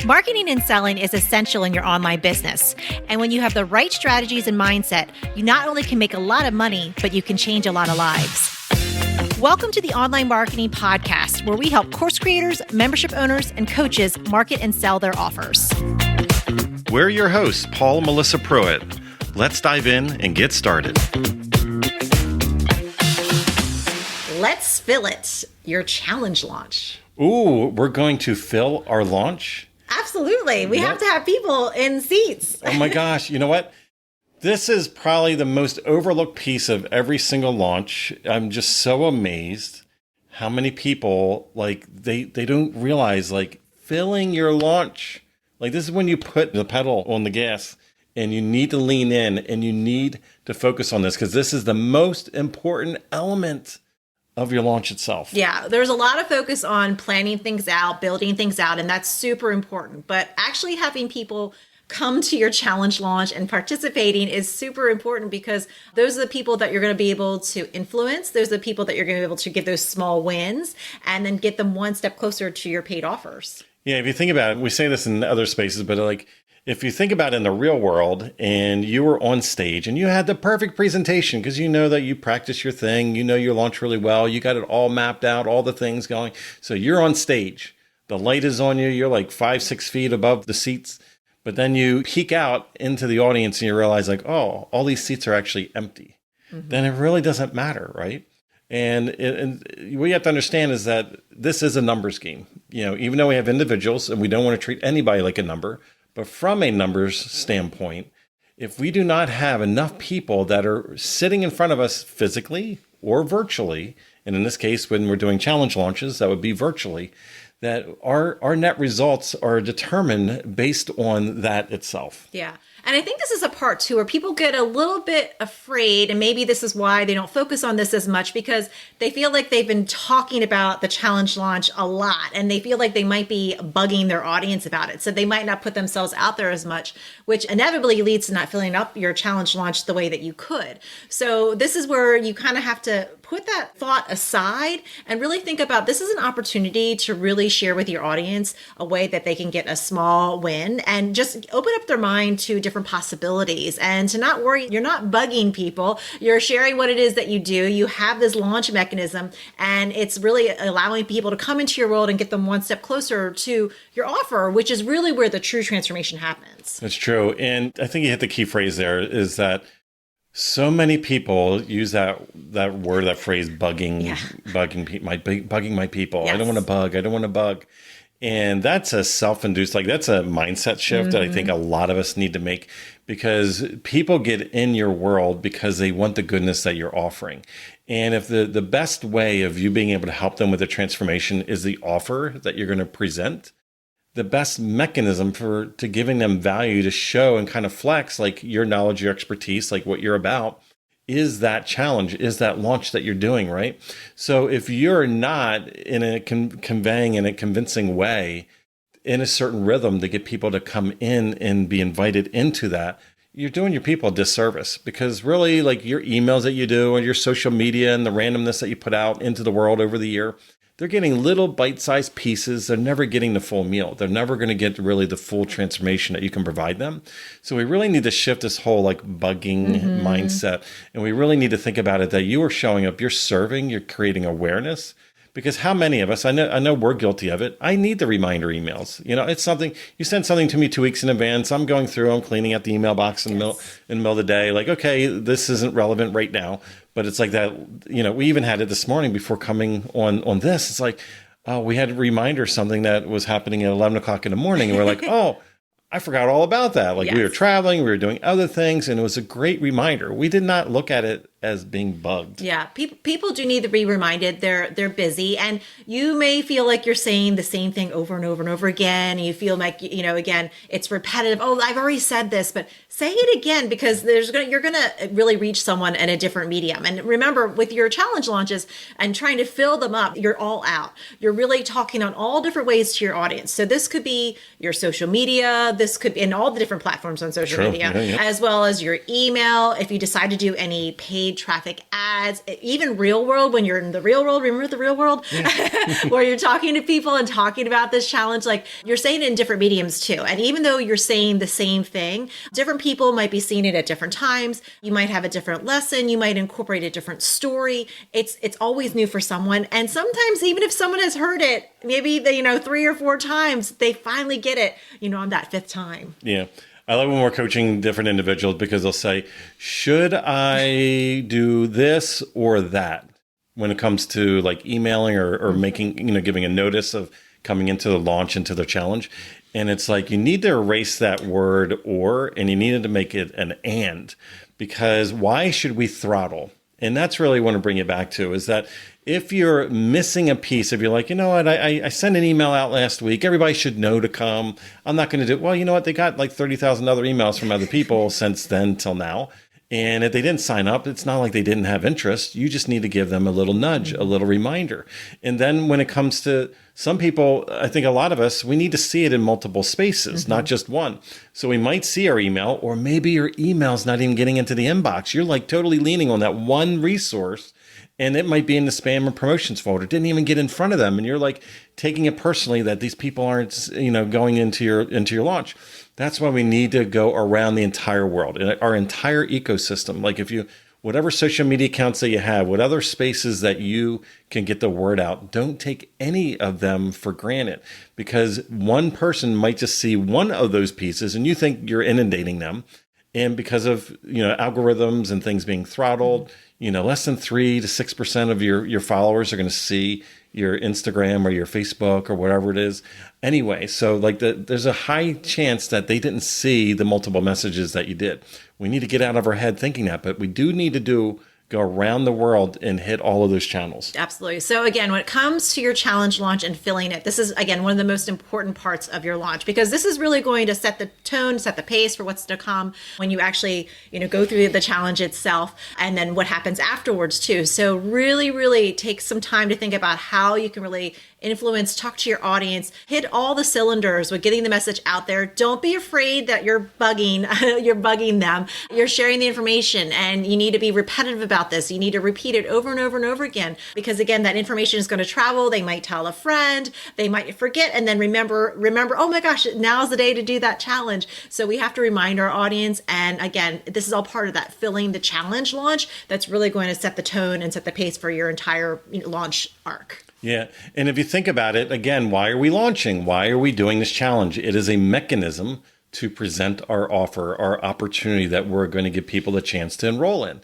Marketing and selling is essential in your online business. And when you have the right strategies and mindset, you not only can make a lot of money, but you can change a lot of lives. Welcome to the Online Marketing Podcast, where we help course creators, membership owners, and coaches market and sell their offers. We're your hosts, Paul and Melissa Pruitt. Let's dive in and get started. Let's fill it. Your challenge launch. Ooh, we're going to fill our launch? Absolutely. We have to have people in seats. Oh my gosh. You know what? This is probably the most overlooked piece of every single launch. I'm just so amazed how many people, they don't realize, filling your launch. This is when you put the pedal on the gas and you need to lean in and you need to focus on this because this is the most important element of your launch itself. Yeah, there's a lot of focus on planning things out, building things out, and that's super important. But actually having people come to your challenge launch and participating is super important because those are the people that you're going to be able to influence. Those are the people that you're going to be able to give those small wins and then get them one step closer to your paid offers. Yeah, if you think about it, we say this in other spaces, but if you think about it in the real world and you were on stage and you had the perfect presentation because you know that you practiced your thing, you know your launch really well, you got it all mapped out, all the things going. So you're on stage, the light is on you, you're 5-6 feet above the seats, but then you peek out into the audience and you realize all these seats are actually empty. Mm-hmm. Then it really doesn't matter, right? And what you have to understand is that this is a numbers game. Even though we have individuals and we don't want to treat anybody like a number, but from a numbers standpoint, if we do not have enough people that are sitting in front of us physically or virtually, and in this case, when we're doing challenge launches, that would be virtually, that our net results are determined based on that itself. Yeah. And I think this is a part too where people get a little bit afraid, and maybe this is why they don't focus on this as much because they feel like they've been talking about the challenge launch a lot and they feel like they might be bugging their audience about it. So they might not put themselves out there as much, which inevitably leads to not filling up your challenge launch the way that you could. So this is where you kind of have to put that thought aside and really think about this is an opportunity to really share with your audience a way that they can get a small win and just open up their mind to different possibilities and to not worry. You're not bugging people. You're sharing what it is that you do. You have this launch mechanism and it's really allowing people to come into your world and get them one step closer to your offer, which is really where the true transformation happens. That's true. And I think you hit the key phrase there is that so many people use that word, that phrase, bugging my people. Yes. I don't want to bug. And that's a self-induced, that's a mindset shift that I think a lot of us need to make because people get in your world because they want the goodness that you're offering. And if the best way of you being able to help them with the transformation is the offer that you're going to present, the best mechanism to giving them value to show and kind of flex your knowledge, your expertise, what you're about, is that challenge, is that launch that you're doing, right? So if you're not in a conveying in a convincing way, in a certain rhythm to get people to come in and be invited into that, you're doing your people a disservice because really your emails that you do and your social media and the randomness that you put out into the world over the year, they're getting little bite-sized pieces. They're never getting the full meal. They're never going to get really the full transformation that you can provide them. So we really need to shift this whole bugging mindset. And we really need to think about it that you are showing up, you're serving, you're creating awareness. Because how many of us, I know we're guilty of it. I need the reminder emails. It's something, you send something to me 2 weeks in advance. I'm going through, I'm cleaning out the email box in the middle of the day. Okay, this isn't relevant right now. But it's that, we even had it this morning before coming on this. It's we had a reminder, something that was happening at 11 o'clock in the morning. And we're oh, I forgot all about that. We were traveling, we were doing other things, and it was a great reminder. We did not look at it as being bugged. Yeah, people do need to be reminded they're busy, and you may feel like you're saying the same thing over and over and over again. And you feel like again it's repetitive. Oh, I've already said this, but say it again because you're gonna really reach someone in a different medium. And remember, with your challenge launches and trying to fill them up, you're all out. You're really talking on all different ways to your audience. So this could be your social media. This could be in all the different platforms on social media, as well as your email. If you decide to do any paid paid traffic ads, even real world, when you're in the real world, remember the real world, where you're talking to people and talking about this challenge, like you're saying it in different mediums too. And even though you're saying the same thing, different people might be seeing it at different times. You might have a different lesson. You might incorporate a different story. It's always new for someone. And sometimes even if someone has heard it, maybe they, 3 or 4 times, they finally get it, on that 5th time. Yeah. I love when we're coaching different individuals because they'll say, should I do this or that when it comes to like emailing or making, giving a notice of coming into the launch, into the challenge. And it's like, you need to erase that word or, and you needed to make it an and, because why should we throttle? And that's really what I want to bring it back to, is that if you're missing a piece, if you're like, you know what, I sent an email out last week, everybody should know to come. I'm not going to do it. Well, you know what? They got like 30,000 other emails from other people since then till now. And if they didn't sign up, it's not like they didn't have interest. You just need to give them a little nudge, a little reminder. And then when it comes to some people, I think a lot of us, we need to see it in multiple spaces, not just one. So we might see our email, or maybe your email's not even getting into the inbox. You're like totally leaning on that one resource, and it might be in the spam or promotions folder. Didn't even get in front of them. And you're like taking it personally that these people aren't, going into your launch. That's why we need to go around the entire world and our entire ecosystem. Like whatever social media accounts that you have, what other spaces that you can get the word out, don't take any of them for granted, because one person might just see one of those pieces and you think you're inundating them. And because of, algorithms and things being throttled, less than 3 to 6% of your followers are going to see your Instagram or your Facebook or whatever it is. Anyway, so like there's a high chance that they didn't see the multiple messages that you did. We need to get out of our head thinking that, but we do need to go around the world and hit all of those channels. Absolutely. So again, when it comes to your challenge launch and filling it, this is, again, one of the most important parts of your launch, because this is really going to set the tone, set the pace for what's to come when you actually, go through the challenge itself, and then what happens afterwards too. So really, really take some time to think about how you can really influence, talk to your audience, hit all the cylinders with getting the message out there. Don't be afraid that you're bugging them. You're sharing the information, and you need to be repetitive about this. You need to repeat it over and over and over again, because again, that information is going to travel. They might tell a friend, they might forget, and then remember, oh my gosh, now's the day to do that challenge. So we have to remind our audience. And again, this is all part of that filling the challenge launch that's really going to set the tone and set the pace for your entire launch arc. Yeah. And if you think about it, again, why are we launching? Why are we doing this challenge? It is a mechanism to present our offer, our opportunity that we're going to give people the chance to enroll in.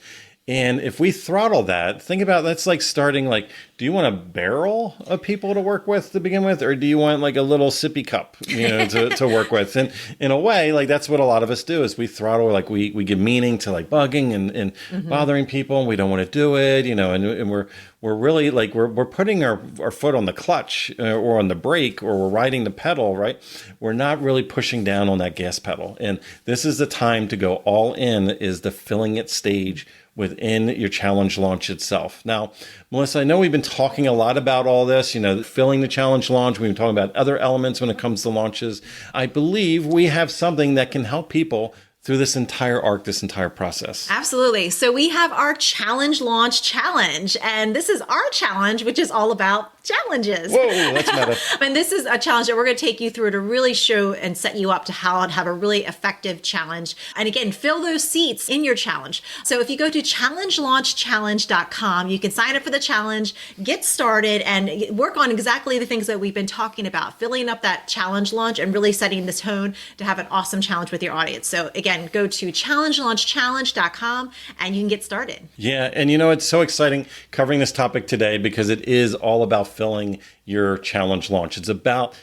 And if we throttle that, think about that's like starting, like, do you want a barrel of people to work with to begin with? Or do you want like a little sippy cup, to work with? And in a way, like that's what a lot of us do, is we throttle, like we give meaning to like bugging and bothering people, and we don't want to do it, and we're really like, we're putting our foot on the clutch or on the brake, or we're riding the pedal, right? We're not really pushing down on that gas pedal. And this is the time to go all in, is the filling it stage within your challenge launch itself. Now, Melissa, I know we've been talking a lot about all this, filling the challenge launch. We've been talking about other elements when it comes to launches. I believe we have something that can help people through this entire arc, this entire process. Absolutely. So we have our challenge launch challenge, and this is our challenge, which is all about challenges. Whoa, that's meta. And this is a challenge that we're going to take you through to really show and set you up to how to have a really effective challenge. And again, fill those seats in your challenge. So if you go to challengelaunchchallenge.com, you can sign up for the challenge, get started, and work on exactly the things that we've been talking about, filling up that challenge launch and really setting the tone to have an awesome challenge with your audience. So again, go to challengelaunchchallenge.com and you can get started. Yeah. And it's so exciting covering this topic today, because it is all about filling your challenge launch. It's about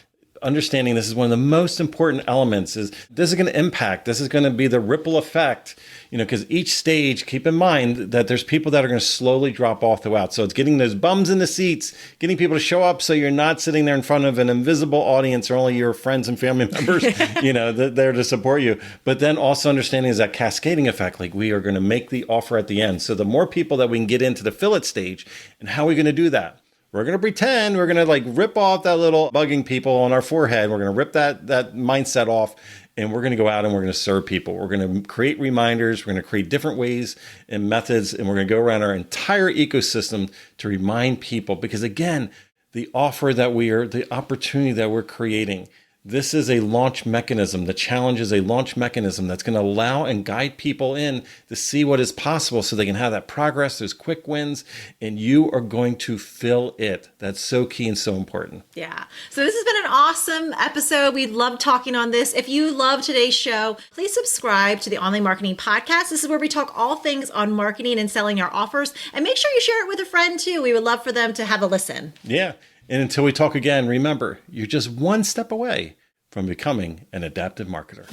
understanding this is one of the most important elements. Is this is going to impact, this is going to be the ripple effect, because each stage, keep in mind that there's people that are going to slowly drop off throughout. So it's getting those bums in the seats, getting people to show up, so you're not sitting there in front of an invisible audience or only your friends and family members, there to support you. But then also understanding is that cascading effect, like we are going to make the offer at the end. So the more people that we can get into the fill it stage, and how are we going to do that? We're going to pretend we're going to like rip off that little bugging people on our forehead. We're going to rip that mindset off. and we're going to go out and we're going to serve people. We're going to create reminders. We're going to create different ways and methods, and we're going to go around our entire ecosystem to remind people. Because again, the opportunity that we're creating, this is a launch mechanism. The challenge is a launch mechanism that's going to allow and guide people in to see what is possible so they can have that progress, those quick wins, and you are going to fill it. That's so key and so important. Yeah. So this has been an awesome episode. We love talking on this. If you love today's show, please subscribe to the Online Marketing Podcast. This is where we talk all things on marketing and selling our offers. And make sure you share it with a friend too. We would love for them to have a listen. Yeah. And until we talk again, remember, you're just one step away from becoming an adaptive marketer.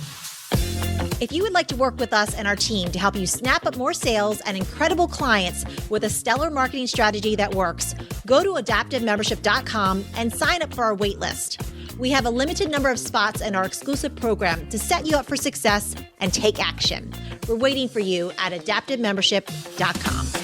If you would like to work with us and our team to help you snap up more sales and incredible clients with a stellar marketing strategy that works, go to adaptivemembership.com and sign up for our wait list. We have a limited number of spots in our exclusive program to set you up for success and take action. We're waiting for you at adaptivemembership.com.